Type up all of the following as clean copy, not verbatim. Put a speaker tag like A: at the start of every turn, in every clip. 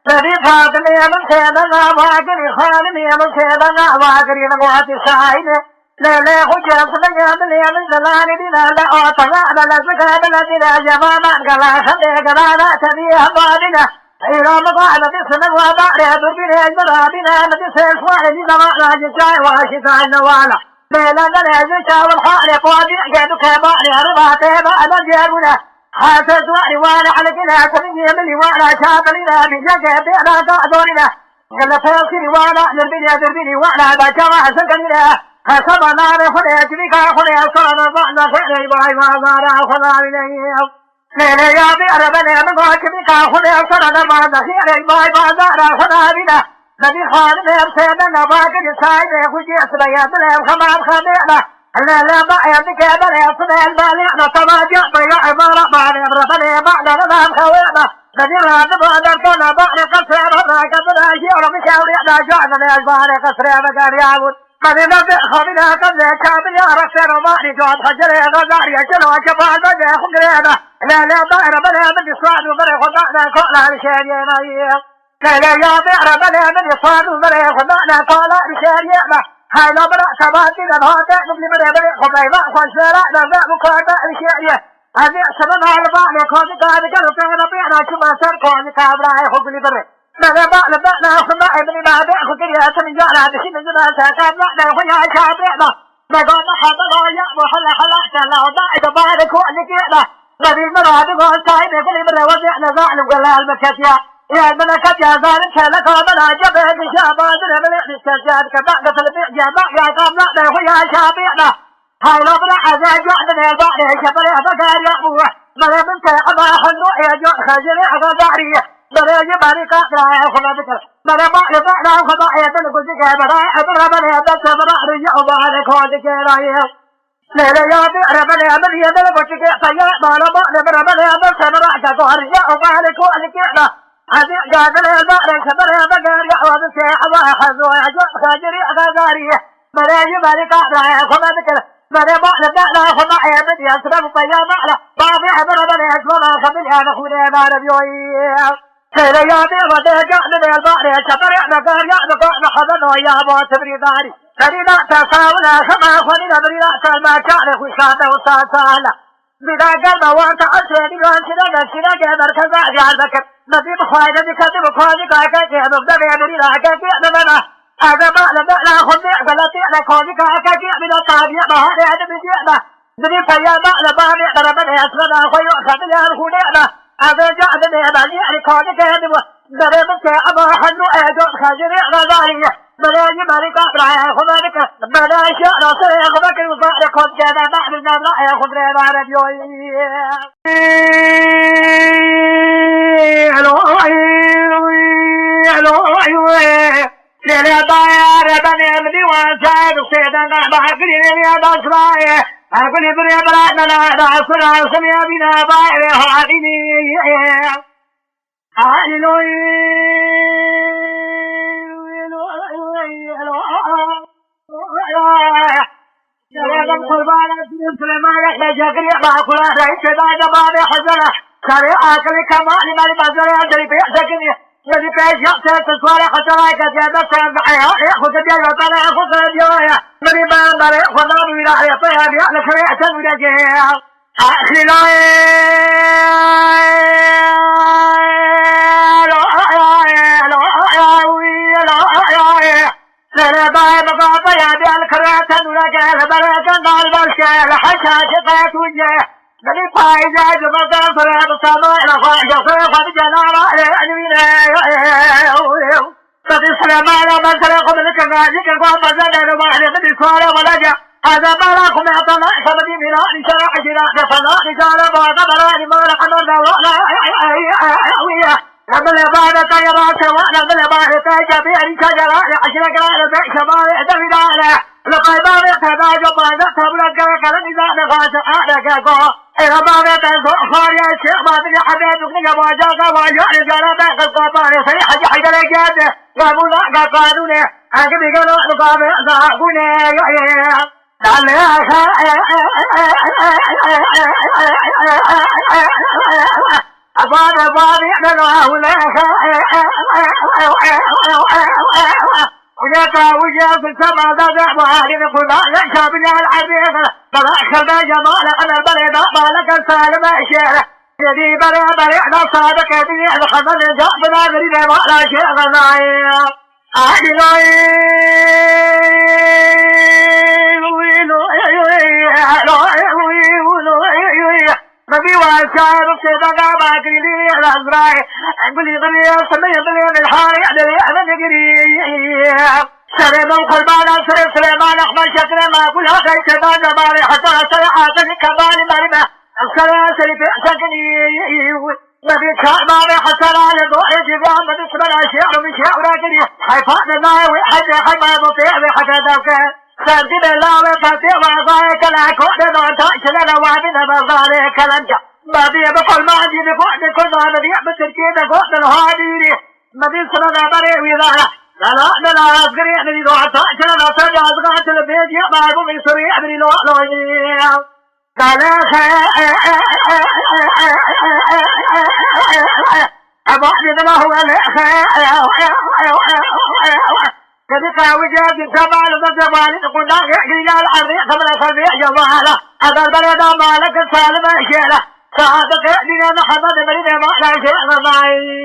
A: Dari fatne man seda na wagri khalne man seda na wagri na wati saine le hujja sunna le dalani dina la atala la zakada la dina jamama gala khade gala na tabi abadina ira magala bisna wa ba'ra durbine ajradina nadi seswa ni dama la jai wa shita na wala le la la jai wal khale qadi gadu kama ni arbate ba ala jabuna حاسس وانا على كنا تبني من وانا شاطرنا بجاك بينا قادرنا قال فاصل وانا نربني وانا بجمع سكننا حسبنا نخلي تبيك خلي صرنا بعنا خلي باي ما زارا خلا إليه لا يا بيربنا من قاك بيك خلي صرنا بعنا خلي باي ما زارا خلا بنا نبي خالد يرسلنا باك جسايد خشي أسبياتنا خمام خبينا لا ما يدك بل يصل البالغ تراجع بيع عبارة بعد ربنا بعد نظام خوينا نجر هذا بعد كنا بعد قصر هذا قصر أشياء مشاوري لا جعنا الأجبار قصر مكان يعود من نبي خبنا قبل كامل يا رسول الله جود خجل غزار يجلو شفاعة بجا خجلنا لا ما ربنا من يصعد وبر خدعنا قال الشريعة لا يا ربنا من يصعد وبر خدعنا قال الشريعة هاي لا برا سباتي لهذا قبل برا خبيبة خشرة نبأ مكاتب الشيء هذه سبب هالباء لكون كذا كذا كذا بيعنا شو ما صار كون كابرا يخبل برا نبأ ناخذ ابن نبأ خذ يا سمي جانا بشين جنا سكان لا يخون يا شابرنا نقول هذا لا يا محل حلا كلا ودا إذا بعد كون كذا نبي مرا هذا كون سايب قبل برا وجهنا زعل وقلا المكاتيا يا الملكات يا زارن كلا كابرا جبه شابان نبأ السجاد كذا قتل جماعة يا قامنا له يا شابينا هاي لا بلا عزاج عندنا يا بعد شبر يا بكار يا أبوه ما من أبا حلو يا جو خجل يا غدارية ما يجي بارك لا يا خلا بكر ما بعد خدا يا تلقوا ذكر برا أبرا برا بس برا رجع وبارك هذا كرايه لا يا ربنا يا من يدل بشك سيا ما لا برا برا بس برا كهر يا وبارك هذا كرا هذه جادل يا بعد شبر يا بكر يا هذا شيء أبا حزو يا جو خجل يا غدارية ما يجي بارك لا يا خلا بكر ما بعد لا خدا يا من يسرب طيا معنا بابي أبرا برا يسمع خبر يا نخونا ما نبيوي سير يا بيرة جعلنا البحر شطر نقار يا نقار حضن ويا أبو تبري داري سرينا تساولا خما خلينا برينا سلما كان خشانا وساسالا بدا قلنا وانت عشرين وانتنا نسينا جمر كذا جعل بكر نبي بخوانا بكتب بخوانا كاكا جعل بدا برينا كاكا نبنا هذا ما لنا خلنا غلطي على كوني كاكا من الطابع ما هذا هذا بجينا نبي فيا ما لباني ربنا يسرنا خويا خبنا الخلينا هذا جعلنا يبالي على كوني كهدم نرمك أبا حنو أجو خجري غزالية ملاجي مالك أبرع خبرك بلا شاء نصر خبرك وصار كون كذا بعد النبلا خبر بعد يوي لا باير بني بدي وانسان سيدنا بحقري يا بصراي أقول بني براتنا لا أسرع سمي بنا باير هاديني يا قربان سليمان يا جاكري ما كل رئيس هذا بعد حزنا سريع أكل كمال ما بزر يدري بيحزقني الذي بيجي تسوار حسنا كذا تبعها يأخذ بيا وطلع يأخذ بيا من ما يأخذ بيا يطير بيا لكريه تبرجه أخلاق لا باي بابا يا ديال كرات نرجع بركة نال برشة الحشاش قات وجه بني فايزة جبنا فرد سما رفع جسر خد جلال أنوينا بدي سلمان ما سلكم الكنازي كقام بزاد رباعي بدي سوار ولا جا هذا بلاكم يعطنا خبدي بنا نشرح جنا نفنا نشار بعض بلا نمر حمر لا ويا لما بعد طيرات وانا من بعد تجابي شجرة عشرة قرار شمال دمنا لقد بعد تداج بعد تبرك كلام إذا نفاس أنا كذا إذا بعد تزوج خارج الشيء ما في حد يدخل جواجا جواجا رجال بيت القبار سريع حاجة رجال وابونا قانون أكيد بيقولوا نقابل زاقونه لا أبابي وجا في السماء ذا وهارين فضاء شابنا العزيز تذكر بجمال أنا البلد مالك السالم الشيخ يدي بري على صادق يدي الخمر جاء بنا غريب ما لا شيء غنائي نبي واشار سيدنا باكري لي الأزراء أقولي غني سمي غني الحاري على أنا نجري سليمان قلبانا سليمان أحمد شكر ما كل هذا كذا جمال حتى سيحاتني كمال مرمى السلام سليم سكني نبي كمال حسن على ضوء جبال من اسم الأشياء من شيء راجري حيفان الله وحاجة حما مطيع بحاجة ذاك سرد الله وفتح وضايق لا كود نوتاش لنا وعدنا بضارك لنجا ما بي بقول ما عندي بقعد كل ما نبيع بتركيد قعد الهاديري ما بي سنة بري وذاك لا أصغري أبني لو عطاش لنا سجع أصغات البيت يبقى أبو مصري أبني لو قال أبو أحمد ما هو كذلك وجاد الجمال والجمال قلنا يحيي العريق من الخبيع جماله هذا البلد مالك السالم الشيله سعادة يأتينا محمد بن ما لا شيء معي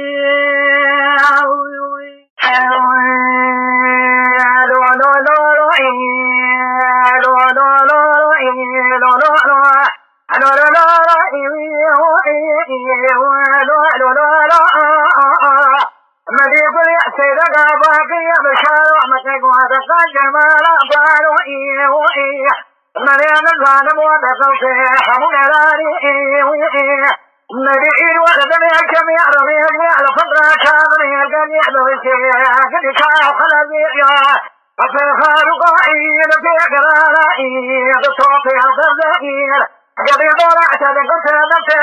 A: مديك سيدك باقي بشار وحمتك وهدفك جمال أبارو مريم الظالم ودخل فيه حمون الاري نبيل وخدم الجميع رميل على فضل كامل الجميع بوشيه كذلك خلبيع وفي خارقائي في قرارائي بصوتي الغزائير قبل ضرعت ذكرت نفسي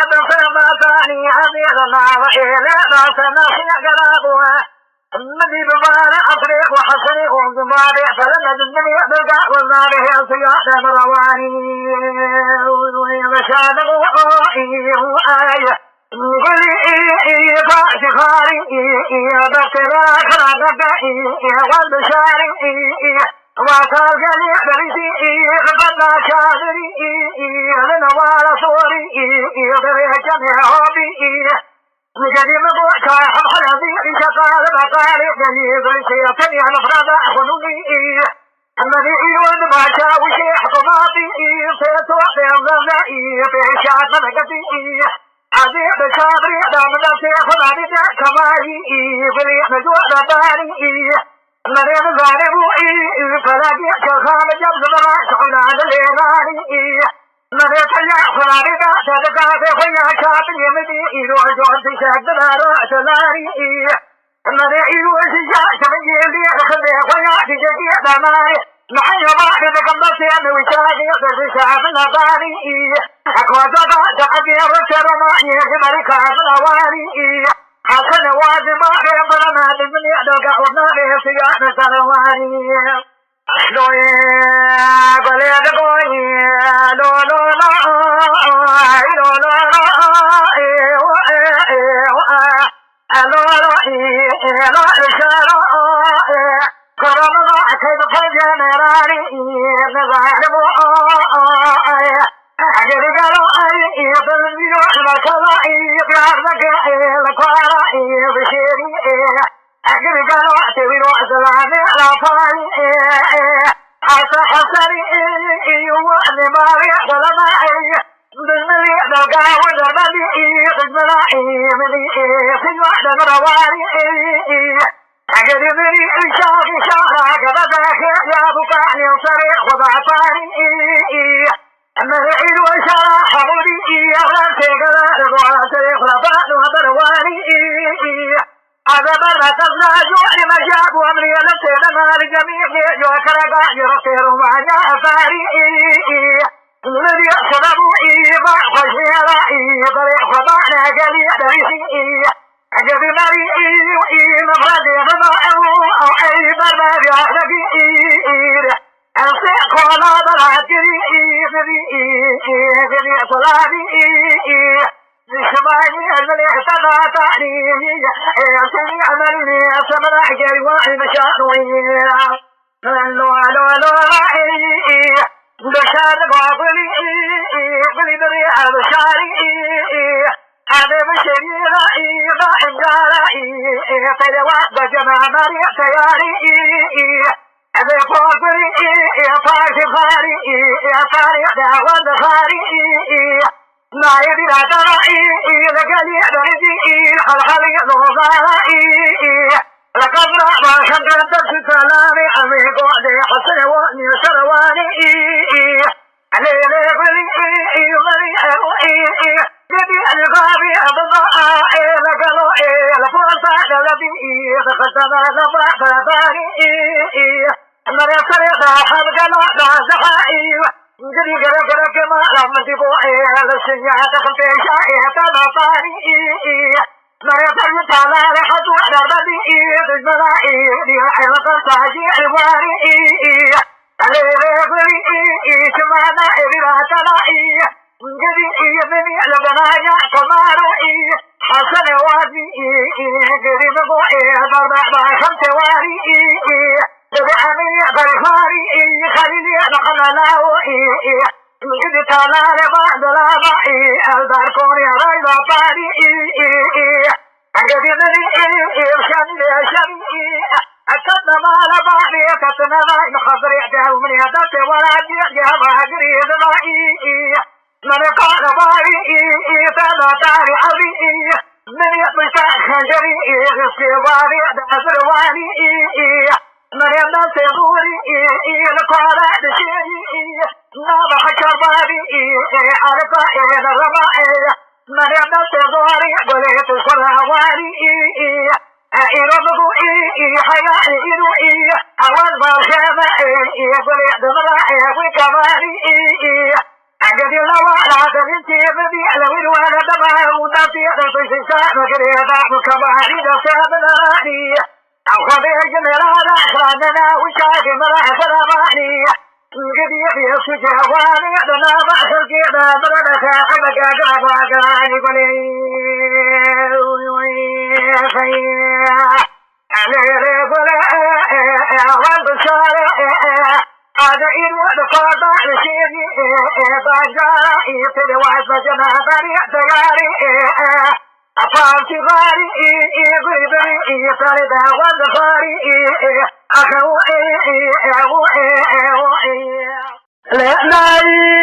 A: ما ثاني عزيز الله وإلى راس نفسي قرابها الذي ببارع أطريق وحسني وزماري فلم يجدني بالقاء والناره الصياد مرواني ومشاد غوائي وآية قلي فاشخاري بكراك رغبائي والبشاري وقال لي بريدي فضل شاذري لنوال صوري بريجمع هوبي وجدي مبوك حمحل ذي شقال بقالي جديد سيطني عن فرد خنوني الذي والباشا وشيح قماطي سيتوحي الظلائي في شعب ملكتي عزيز شاذري دام نفسي خلاني كمالي في اليحمد والباري مريم ظالموئي فلاقي شخام جبز براش على الإيراني مريم فيا خلاني داش دقاتي فيا شاب يمدي إلو عجوان في شاك دراش لاري مريم إلو شجاش من يلي خذي فيا تجدي دماري معي بعد بقمصي أمي وشاقي في شاب نباري أكوى زقاش عقي رسر معي جبري كاب نواري حسن واجب ما بلما بزني أدوك وناري سيانة سرواني أحلو يا قولي دقوي لو لو لا لو لو لا لو لا إشارة كرم الله كيف فجأة مراري نظارب أجل قالوا أي يضلني المكرائي بيارك الكوارائي بشيري أجل قالوا أعتبر أسلامي على فاري حسني وأني ماري ظلمائي بالملي دلقا ودربلي قسمنائي ملي سجوة مرواري أجل مني إشاقي شارك بدك يا بكاني وصريح وضعفاني النهيل وشرع حمودي أغلى كلام وعسى خلفاء وبرواني هذا مرة تزنى جوعي مجاب وأمري نفسي لما لجميع جوكرا يرسل معنا أفاري الذي أصدبوا إيبا خشيرائي طريق وضعنا جليل دريسي أجب مريئي مفردي فضائه أو أي برباب أهلكي أنسيق ولا بلعكري في صلابي نشمال من الاحتضى تاريخي سمي عملني سمر حجر واحد مشاروية لو بشار قابلي بلي بري بشاري هذا بشري رأي ضائم جاري تلوى بجمع مريع تياري هذا قابلي فارس خاري فاري دعوة خاري ما يدري ترى لقلي درجي الحلحلي نوضاري لقد رأى خدرت السلامي أميق وعدي حسن وأني سرواني علي لقلي غري جدي الغابي أبضاء لقلو لفرصة لبي فقدنا لبا فباري مرسل يضاحب قلع زحائي جدي قرق كما لم تبوعي للسنيا دخل في شائي تبطاري مرسل تعالى لحظو على بدي بالمرائي لحي وقصاجي الواري علي لغري شمانا إبرا ترائي جدي مني لبنايا كماروي حسن وادي جدي مبوعي ضربع خمس واري بأمي بالخاري خليلي نحن لاوي إذ تلال بعد لامعي البركون يا ريب باري أجدني شمي أكتنا ما لباري أكتنا ما نخبر يعجب من يدك ولا جيجب أجري ذبائي من قال باري فما تاري أبي من يطلق خنجري استواري دأسر واني من يمنى سيغوري القارة دشيري نام حكر بابي على قائل الرمائي من يمنى سيغوري قليت القراواني إيرمضو حيائي إيروئي أول بالخامة قليت مرائي وكماري أجد اللواء تنسي ببيع لوين وانا دماء ونفسي أدفش الساعة قريبا وكماري دفاب نراني أو خبير جميلة أخراننا وشاك مرح سلاماني قدي يبيس جواني أدنا بأخر كيدا بردك أبك أقرب أقراني قلي أليلي قلي والبشاري هذا إيروة دفاضة لشيني بجاري تدواز بجمع بريع دياري أفعل صغاري بريبري فردا والدخاري أخوئي لأناي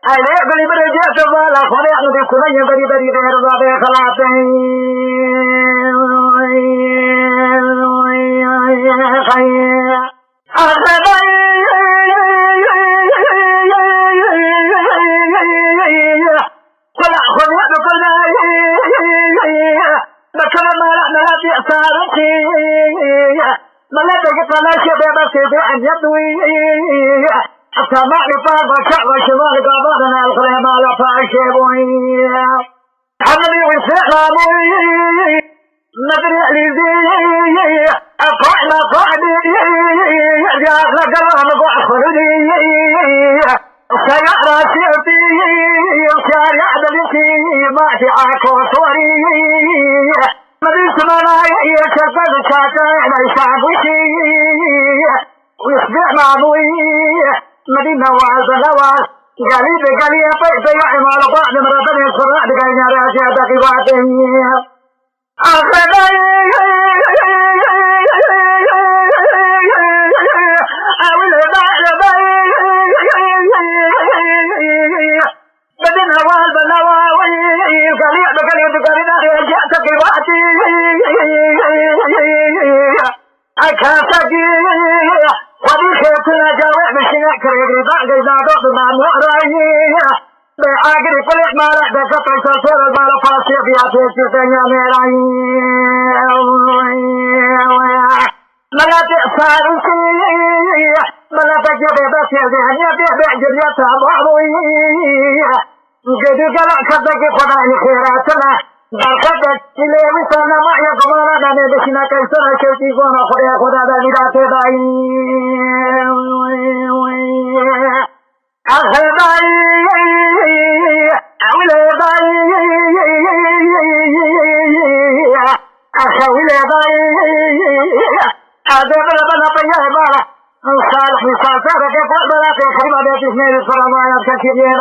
A: أنا بلي برجع سوالا خلينا نبي بري بري غير ذا خلاصين كلا خلينا كلنا بكرة ما لنا في أسارتي ما لا تجد ولا شيء بس أن يدوي سمع لطاب شعب شمال قبضنا الخريم على فاشبوي حملي وسلامي ندري لذي أقعنا قعدي جاء لقرام قعخلدي سيارة سيرتي شارع دلتي ما شعاكو صوري مدرس ملاي يشفل شاكين يشعبشي ويصبح معبوي مدينة وعز الهواس قليل قليل طيب عمال بعد مرضني الصراع بقينا راجع دقيقاتي أخذي أولي بعد مدينة وعز الهواوي قليل راجع دقيقاتي أكاسجي وبيخيتنا جاوع بشنا كريبري بعد إذا ضغط مع مؤرائي بعاقري فلح ما رح دكتر سلسل المال فاسي في عطيتي تنيا ميرائي ملا تأسارسي بلا تجد بس يعني بيجر يتابعوي قد قال كذاك خدا خيراتنا بركات اللي وصلنا ما يقبل لنا بشنا كسر شوتي كنا خدا داني راته داي أخداي أولي داي أخوي داي هذا بلا بيا بلا صالح صالح كيف بلا تخرب بيت اسمه الفرمان كثير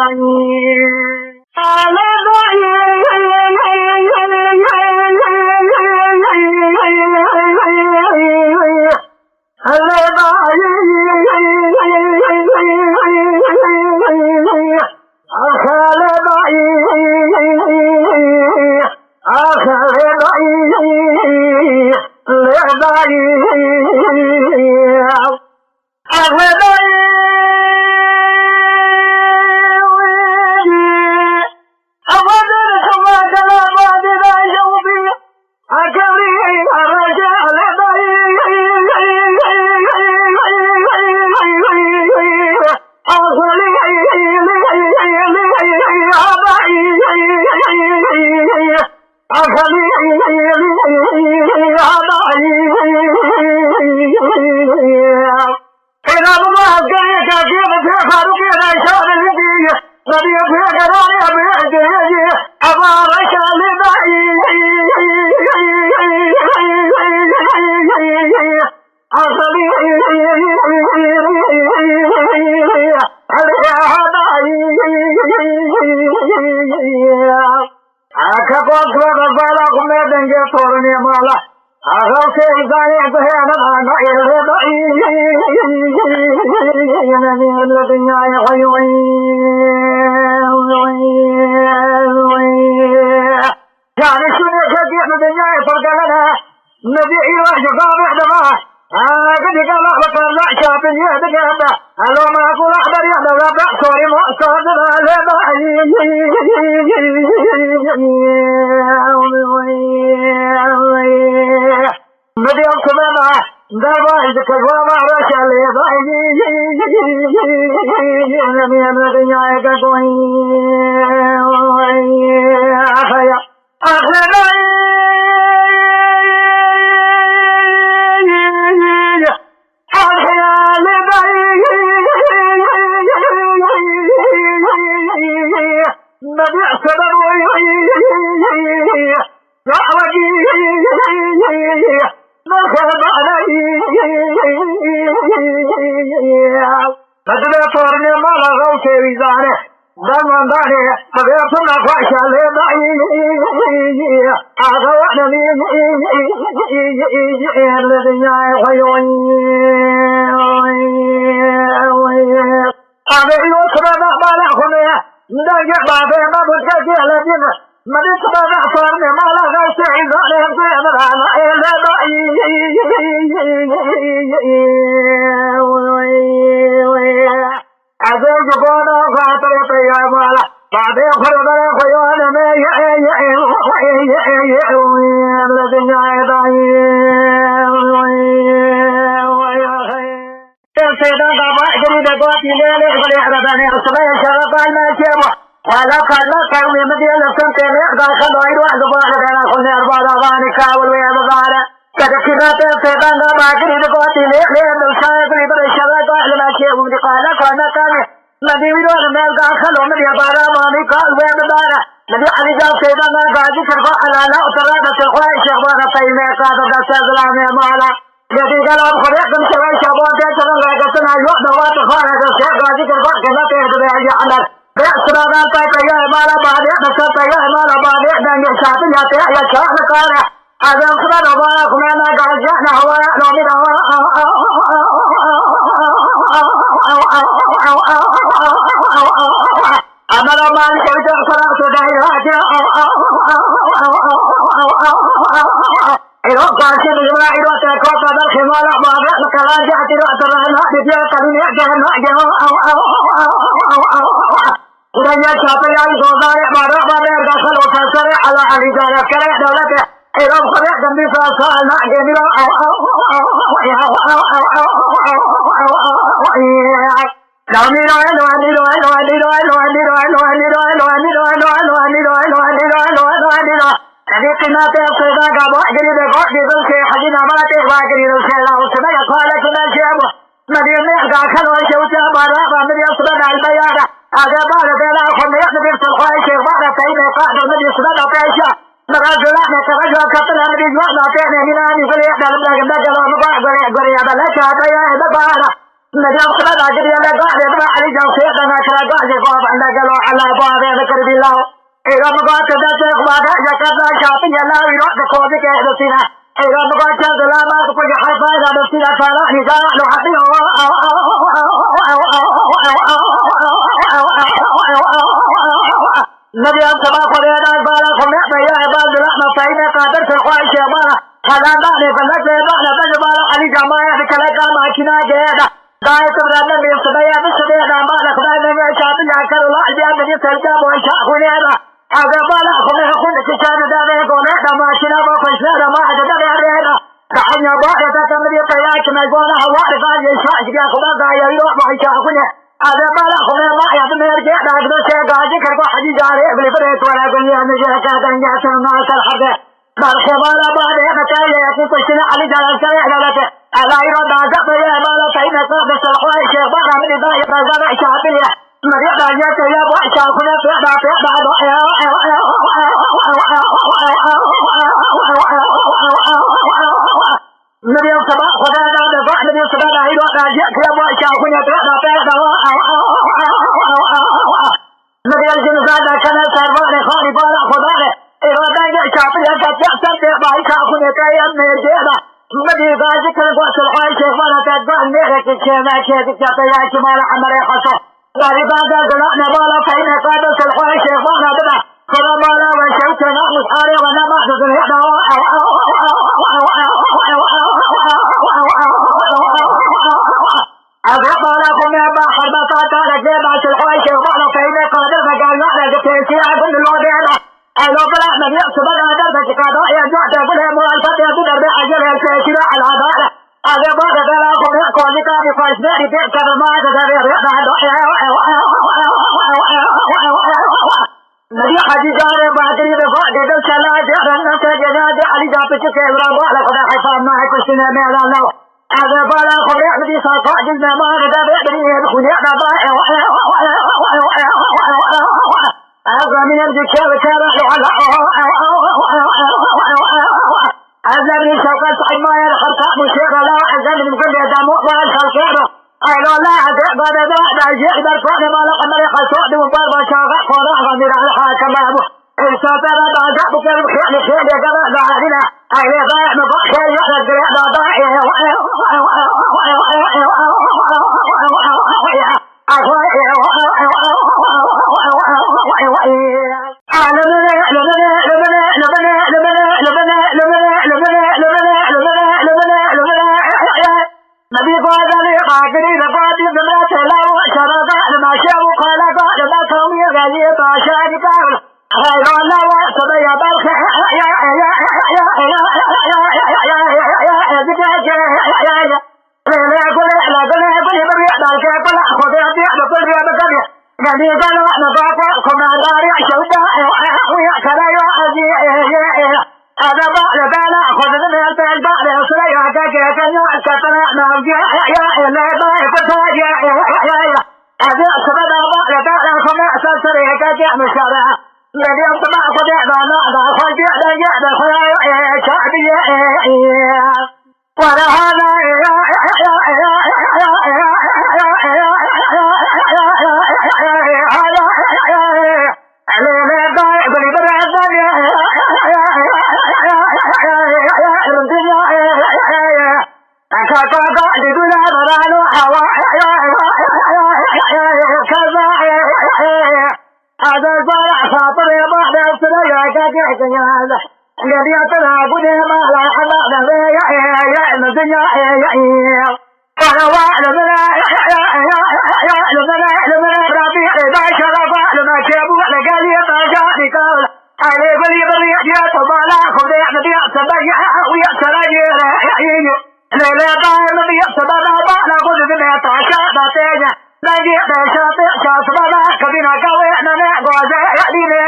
A: تعشى باتيا نجي بشاطئ شاطبنا كبينا قوينا نقوز يدينا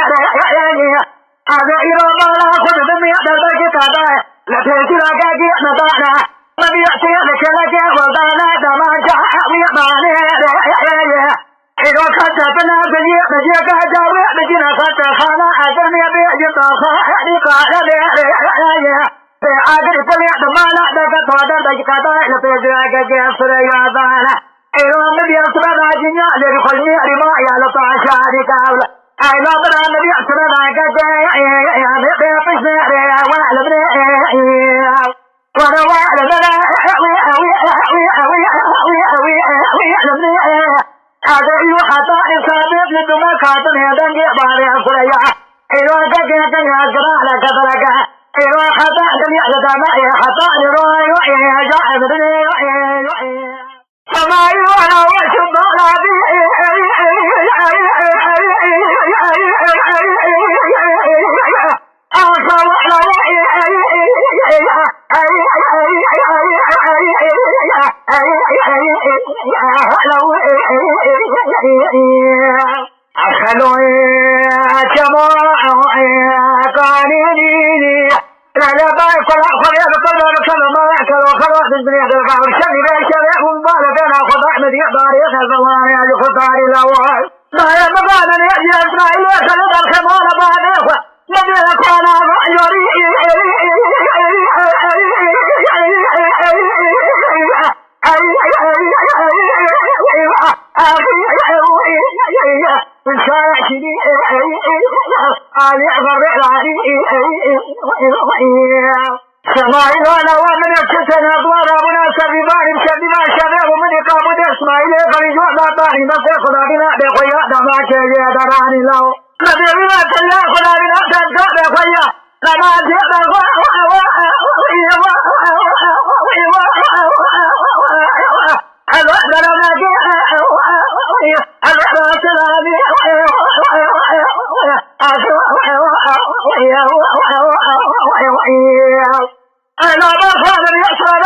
A: هذا إيران لا خذ دمي دلبك كذا لا تجرا كذي نبانا ما بيأتي لك ودانا دما جاء ويمانه إذا كتبنا بني بجيك جاوي بجينا كتخانا أجرني بيجي خالي قال لي أجر بلي دمانا دكتور دكتور لا تجرا كذي سريا دانا إذا ما بيأسرنا جنيا لرخلني رما يا لطاشاري كاولا أنا برا ما بيأسرنا كذي يا بيبسر يا والبري وأنا والبري هذا يحطى إصابة لدمى كاتن هذا باري أسريا إذا كذا كذا كذا كذا إذا خطأ دنيا لدمى خطأ لروي جاء بدني فما يوانا وشب غابي سماعي وانا ومن يكتنا أدوار أبنا سبيبان شبيبا شباب من يقابل إسماعيل خليجو داباني نفسي خدابنا بخيا دماك يدراني له نبينا تلا خدابنا تنكا بخيا لما جئنا أنا بخاطر يسرى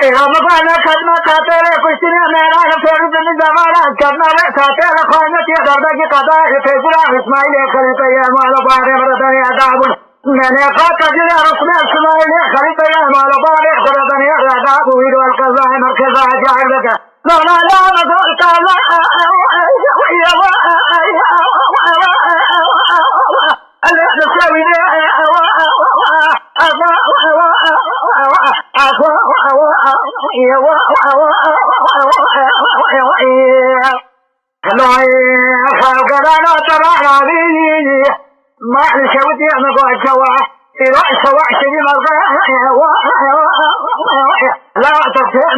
A: إذا مكان خدمة خاطر كشتنا मेरा फिर दिन जमाना करना है खातिर खाने की दर्द की कदा फेसला इस्माइल खलीफा ये मालो बारे बरदने अदाब मैंने कहा कजरा रस्म इस्माइल खलीफा ये मालो बारे बरदने अदाब हुई वाल कज़ा है मरकज़ा जाहिर लगा لا لا لا نقول كذا اللي نسوي ما لشوتي أنا قاعد سوا إذا سوا شدي مرضى لا تفهم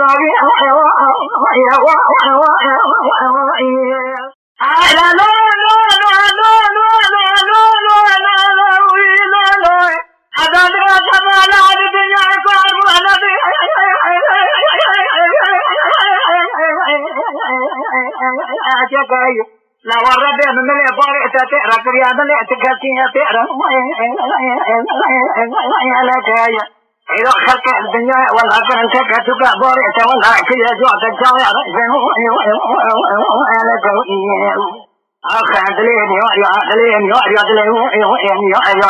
A: لا ورد من الإبارة تأرى كريان الاتكاسية تأرى على كاية إذا خلق الدنيا والآخر انتكتك بارئة والآكية جوعت الجاوية على كاية أخي عدلين يؤري عدلين يؤري عدلين يؤري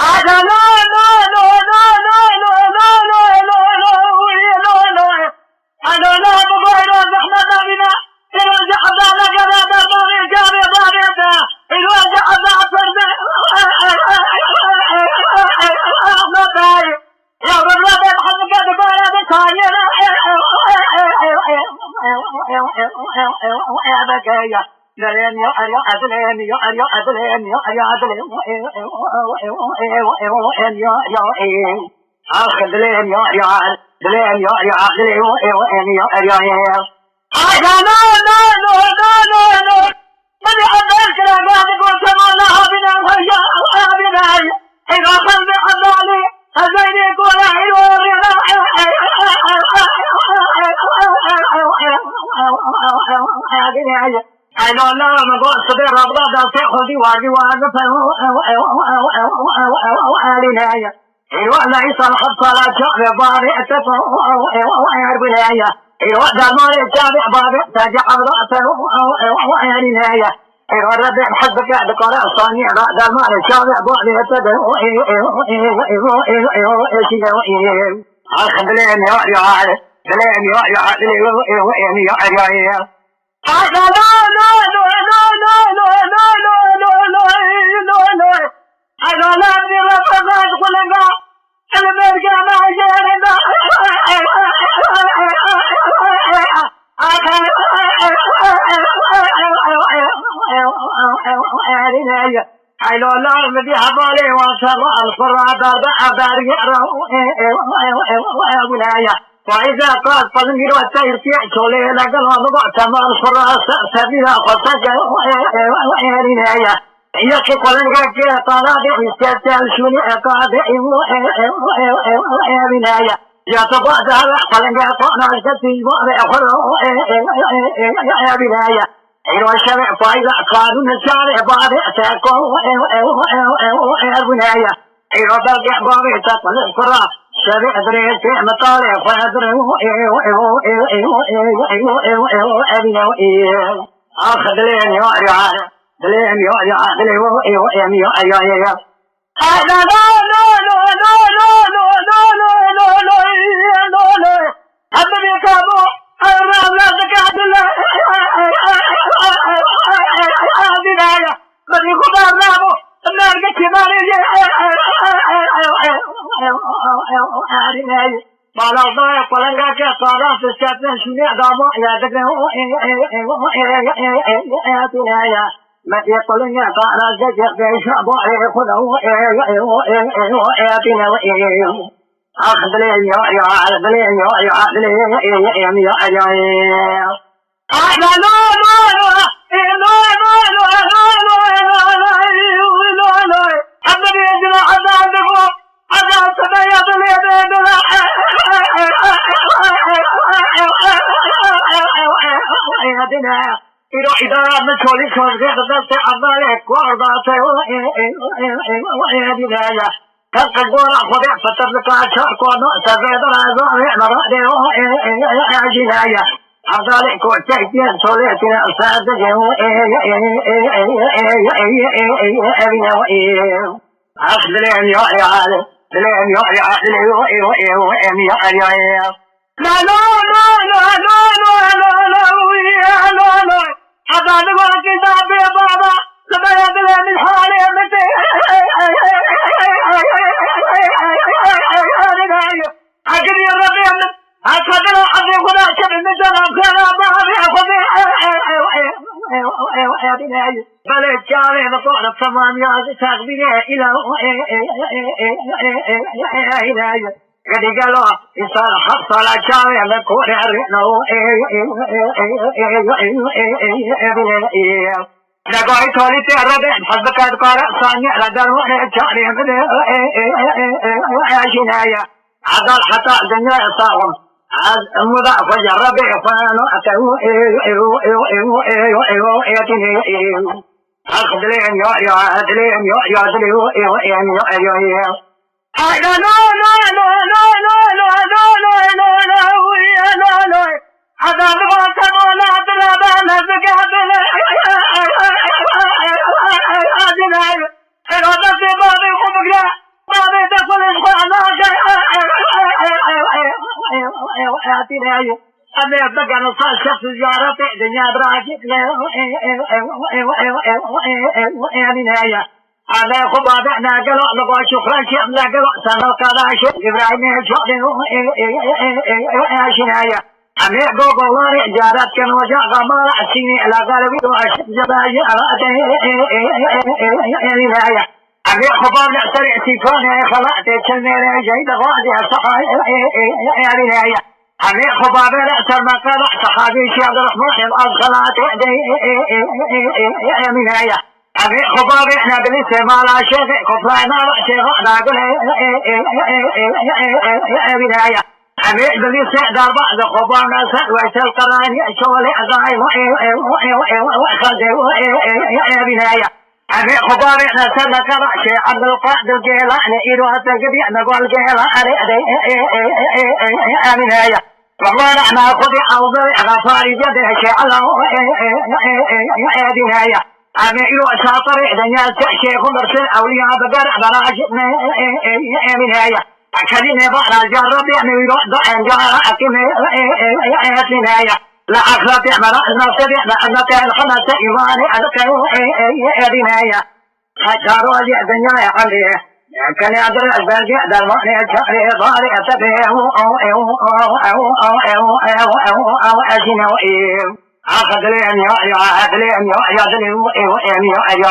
A: هذا لا لا لا لا لا لا لا لا لا لا لا أنا لا بغير زحمة بنا إذا جحظ لك ذات الضغي جاري ضاريته إذا جحظ فرد يا رب لا بحثك دبارة بكاينا يا بكايا لين يؤري عدلين يؤري عدلين يؤري عدلين أخذ لين يؤري عدلين يؤري عدلين يؤري هذا لا لا لا لا لا لا من يحضرك لأبادك وسمعناها بنا وهيا بنا إذا قلبي حضالي هزيني قول عيورنا بناية I don't know ما قول صدير ربضة دلتي خذي واجي واقفة وآلناية الوقت يصل خط صلاة شعب باري اتفا بناية الوقت المال التابع باري تجع رأسه وآلناية الربع حبك دقراء صانع بعد المال الشابع باري اتفا خذلين يا عالي خذلين يا عالي حلو الله بدي حبالي وصل الفراد دار يعرف ولاية وإذا قال فلنجر والسير في عشولي لقل وضبع تمام الفراس سبيلا قصك وإيرينايا يكي قلنجر كي طالاتي ويستيال شوني اقاد وإيرينايا يتبع دار قلنجر طعنا الكتيب وإخر وإيرينايا ايوه الشرع فايدة قانون الشارع بعد اتاكم وإيرينايا ايوه بلقى بابي تطل الفراس شرع دريت مطالع فادره اخذ لين يا رعاية لين يا لا لا لا لا لا لا لا لا لا لا حبيبي كابو الرام لا زكاة الله بداية بدي خبر رامو النار كتبالي بالا ضايق ولنقا كصارات الساتن شنيع دابو يا دقنا يا ما يقولن يا قانا زجر بيشعبو خذوا اخذ لين يا لين يا لا لا النبي يجرى عذابكم عذاب سبيات اليدين إذا من كل غير ذات عمالك وعضاته وإيدينا تلقى خذ فترك عشر ونؤس غير العذاب مرأة وإيدينا عذلك وتأتين صلاتنا أصادق أخذ لين يا عالم لين يا لا لا لا لا لا لا لا لا لا حتى نقول كتاب يا بابا لما يدل من حالي متى أجل يا ربي أخذ أبي خدا شبه نجرب كان أبي أخذ بل الجاري نطول الثمان يا تغبيني إلى قد قالوا إنسان حصل الجاري لكون الرئنو لقوي تولي تهربين حسبك أذكار صانع لدروا الجاري عشنايا عدل حتى الدنيا يصاهم المضاعف جربي فانو أتهو أخذ لين يا لين يا لا لا لا لا لا لا لا لا لا لا هذا الوقت ولا تلابا نزكات هذا بابي خبقنا بابي تصل الخوانا أنا بقى نصال شخص زيارتي دنيا براجت نهاية أنا خبابعنا قلوا نقول شكرا شيء لا قلوا سنو كذا شيء إبراهيم شناية أنا قوق الله جارت كان وجاء غمار عسيني على قلبي وأشد جباجي نهاية أنا خبابنا سريع سيكون خلقت كلمة جيد غادي الصحايا نهاية أنا خبابنا أسر ما قال صحابي شيخ عبد الرحمن الأصغلات نهاية أنا خبابي إحنا بلسه ما لا شيء كفراي ما لا شيء أنا أقول نهاية عميد بلي سعدار بعد خبانا سأويت القرآن يأشولي أضاي وأخذ بناية عميد خباري نسلك رأشي عبد القادر الجيلاني إيروها تنقبي نقول جيلاني بناية ربنا احنا خذي أوضي غفاري جده شعلا بناية عميد شاطري دنيا شيخ مرسل أولياء بقر براجب بناية أكلني بعد الجرب يعني يرد عن جارك نهاية لا أخلط مرأة نصبي لأنك الخمس إيماني أنك بناية حجاروا لي الدنيا عليه كان يدري البلد يقدر ماني شعري ضاري أتبعه أو أجنوئي أخذ لي أن يأخذ لي أن يأخذ لي أن يأخذ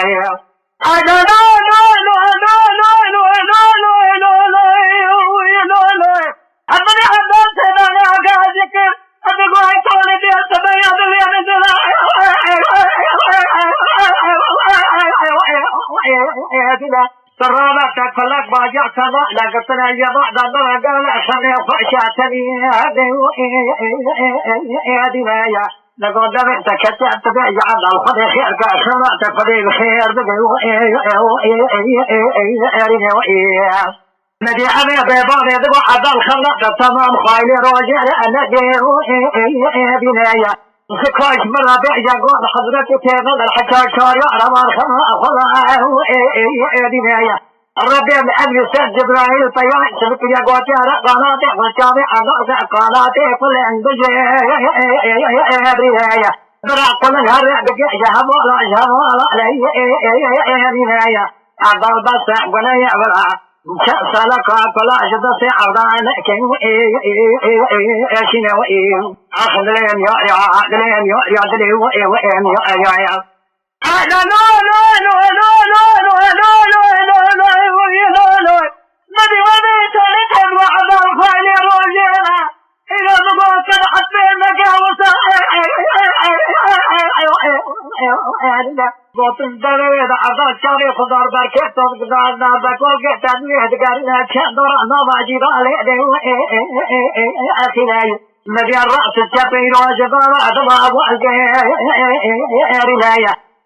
A: أبني حبان سيدنا أكاذك أبقوا هيتولي بي السبيا بلي ترانا تكفلك باجع سبا لقتنا يضع دبرا قال أخذي فأشاتني هذه مايا لقد دبعت كتعت بيجعل الخذي خير كأسرع تفضي الخير نبي أبي بيباني دبع عدى الخلق تمام خايلي روجع لأنك بنايا سكاش مرة بيجا قول حضرتك تيغل الحكا شارع رمان خما بنايا الربي من أبي سيد جبرائيل طيان سبك يا قوتي رقاناتي والشامي عضاء قاناتي كل انبجي بنايا برا كل نهار بقى جهبولا بنايا عضاء بس بنايا برا سالك كل أجدسي عضاء كيو شنو أخذ لين يا دلين يا دلين يا لا لا لا لا لا لا لا لا مدي ودي تلك وعد الخيل روجينا إذا بقوت حتى مجاوسة قوت الدريد عضا الشاري خضار بركت وقدار نار بكل كتنويه دقارنا كندر نواجد عليه أخيناي مدي الرأس الشفير وجبار أدباب والقيرنايا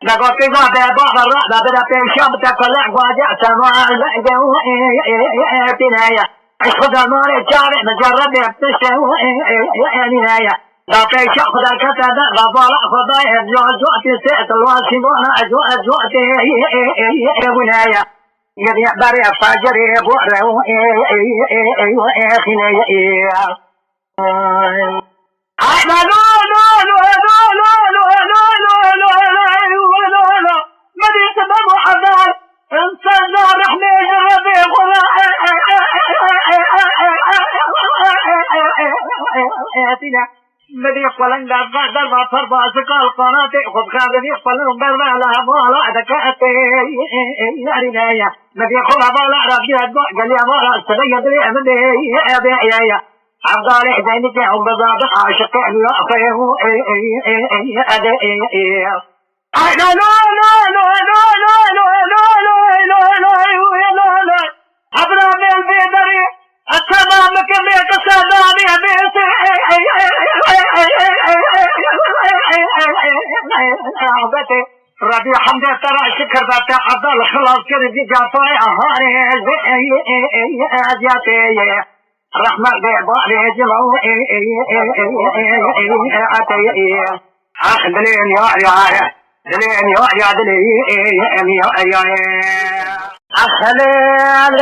A: لقد كذا بابا الرأب بدأ في الشام تقلع واجع سماع بناية خذ المال الجارع مجرد يبتشه نهاية لا في شخص الكتاب غضاء خضايا جوع في سئة الواسمون أجوع بناية يبيع بريء فاجر بؤره خناية مدي سبب حذار انسان رحمي ربي غلا مدي قلن بعد ما تربى سقال قناتي خذ خاذني قلن برنا لها مولا دكاتي يا رنايا مدي خلا مولا ربي ادبع قال يا مولا استغي دري امدي يا عبدالي زينك هم بضابط عاشق يا اخيه لا لا لا لا لا لا لا لا لا لا أبرا من بيدري التمام كمية سلامي بيسي عبتي ربي حمد ترى شكر ذات عبد الخلاص كردي جاطوي أهاري أجاتي رحمة بيباري جمعو أخذلين يا دلين يا دلين يا أخلين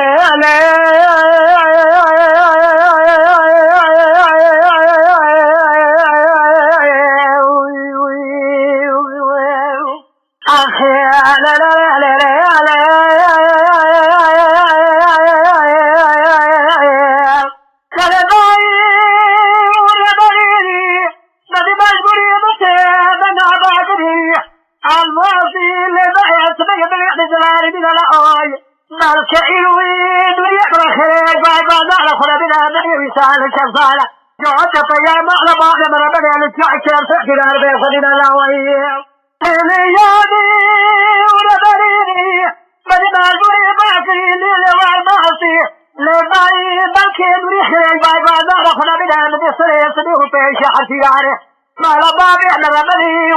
A: كفالة جوات طيا معنا بعد من ربنا نتوع كيف في الأرض خدنا الأويل إليادي وربريني بدنا نقولي باكري للي والمعصي لباي بلكي بريخي باي بعد خنا بنا من سري وبيش حسياره ما لا بابي انا رملي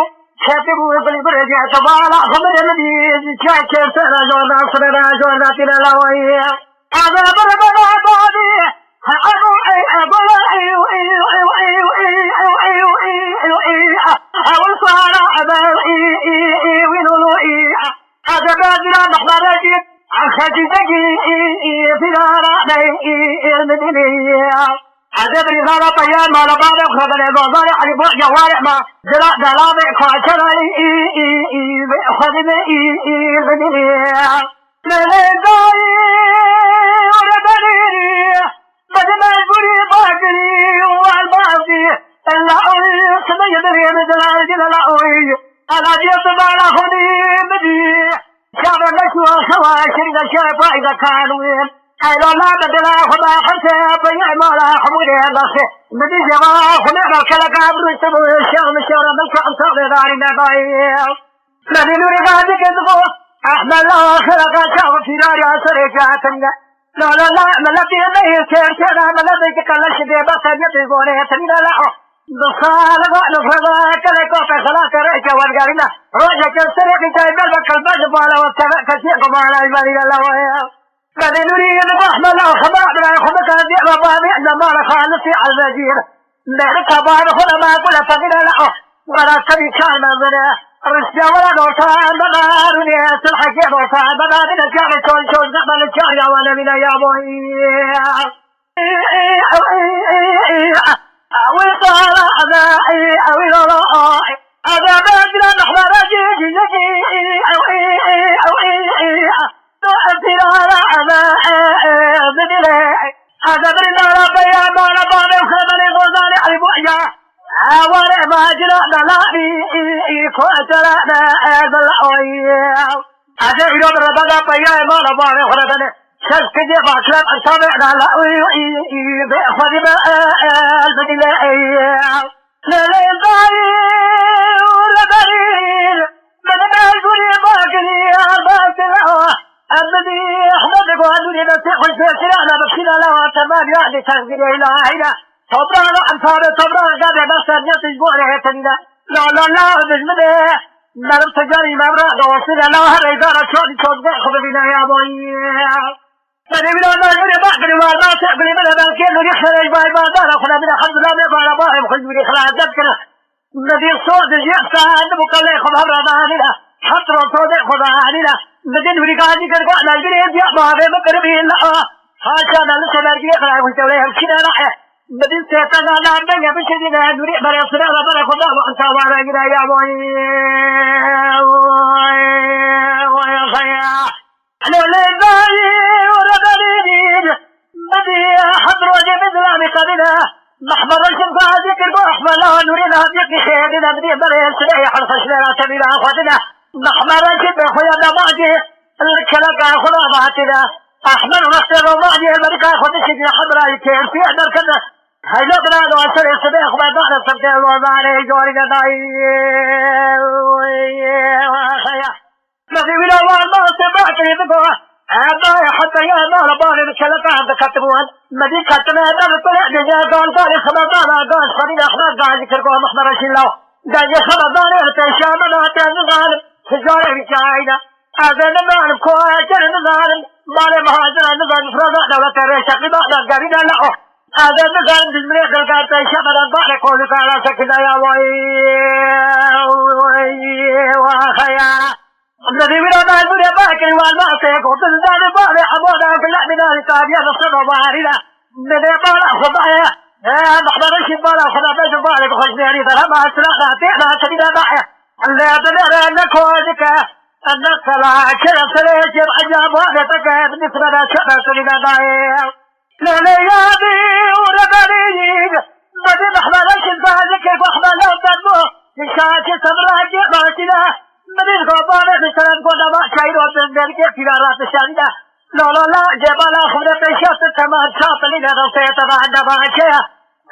A: كاتبوا يقول برجع تبالا خمر المدي شاكر سنة جونا سنة جونا تلا لوي هذا بربنا بابي أقول أقول صار هذا بادنا محمرجي خديجي في رأي المدينة هذا بريغالا طيان ما لبعض خبر الوزارة على بوع جوارع ما جرى دلابة خاشرة خديجي المدينة لهداي ولبريري بدنا البري باقري والباقي إلا سمي دري مثل الجل الأوي على جيت بالا خدي بدي شاب نشوى سوا شرق الشيف إذا كانوا أيضا لا بدلا خدا خمسة بيعمل حمود الله بدي جوا خنا كلا كابر سبوا الشام الشام ملك أنصار دارنا بايع بدي نوري قاعد كذبوا أحمد الله خلق شاف في نار أسر جاتنا لا لا لا ملبي ليه كير ملبي كلا شدي بس يتزونه تنينا لا دخال قالوا فلا كلا كوفة خلاص رجع ورجعنا رجع كسر كتير بل كلبش بالا وتبع كثير كمالا يبالي الله ويا بدي نريد أحمد الله خبر بلا خبر كذي ربابي لما رخالتي على الزجير نرك بار خلا ما كل فقير لا ولا كذي كان منه رجع ولا دوسان بدارني سلحك يا دوسان بدارني كان شون قبل الشارع ولا من يا بوي وصار أذى هذا بدنا نحضر جيجي تؤثر على بدري هذا بدنا ربيا ما نبغى نخبر غزال على بويا ولا ما جرى لا كوترنا بالأوي هذا يوم ربنا بيا ما نبغى نخبر شاف كذي باكلام أصابعنا لا بأخذ البديل لا يضايق ولا بريل بدنا نقول باقي الباطل الذي أحمد قادر ينسح الفيصل أنا بكينا لا تمام يعني تغيير إلى هنا صبرنا أنصار صبرنا قبل بس يتجبون هتنينا لا بجمله نرم تجاري مبرا دوسنا لا هريدار شون خبرنا يا بوي أنا من الله يا باقي ما تقبل من هذا الكل يخسر الباي ما دار خنا من الحمد لله ما بارا باي خذ لي خلاص ذكر الذي صوت يحسى عند مكلف خبر عننا حتى صوت خبر عننا بدين ورقادي كرقا نجري يا ما في مقربي لا حاشا نلسى نرجع خلاص وجوله كنا راح بدين سيتنا لا بنيا بشدينا نريد برا صدق برا خدا وانت وارا يا بوي ويا خيا أنا لذاي وربريد بدي حضر وجه مثل قبلنا محمر الشمس هذيك المحمر لا نريد هذيك خيرنا بدي بري سريع الخشنا تبينا أخواتنا محمر الشمس خويا نماجي الكلام أخونا بعتنا أحمر نختار نماجي الملكة أخوات الشجرة حمراء الكير في أدر كنا هاي لو بنا نوصل الصديق ما دعنا سبتين الوضعاني جورينا داي وخيا الذي من الله ما سمعت يدقوا هذا حتى يا نار باري بكلك عند كتبوان مدي كتنا هذا الطلع جاء قال خبردار قال خلينا احنا قاعد يكرقوا محمر الشلاو قال خبردار تشامنا تنظر تجارة بجاينا هذا نظر كواجر نظر مال مهاجر نظر فرضا دولة الرشاق بقنا قرينا له هذا نظر بزمريق القار تشامنا بقنا قولك على سكنا يا وخيا الذي من الله الدنيا باكر والمعصية قلت الزاد الباري حمودا في اللعب نار تابيا نصر وبارنا من يبالا خضايا محضر الشبالا خدا بيش الباري بخشني يعني ذهبها السلاحة تيحنا سبيلا باعي اللي يدنر أنك وادك أنك لا كرم سريجر عجاب وعلتك بالنسبة لشبه سبيلا باعي لليابي وربريد بدي محضر الشبالك وحمل لو تنمو نشاك سمراجي ماشنا مدير غبار مثلاً قلنا ما شاير وبن درجة في رات الشارع لا جبال خبرة شاط تمام شاط لنا رصيت بعد ما شيء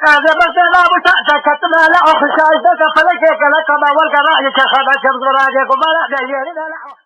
A: هذا بس لا بتأتى كتنا لا أخشى إذا فلك كلك ما والقراء يشخص شمس راجع كمالا جايين لا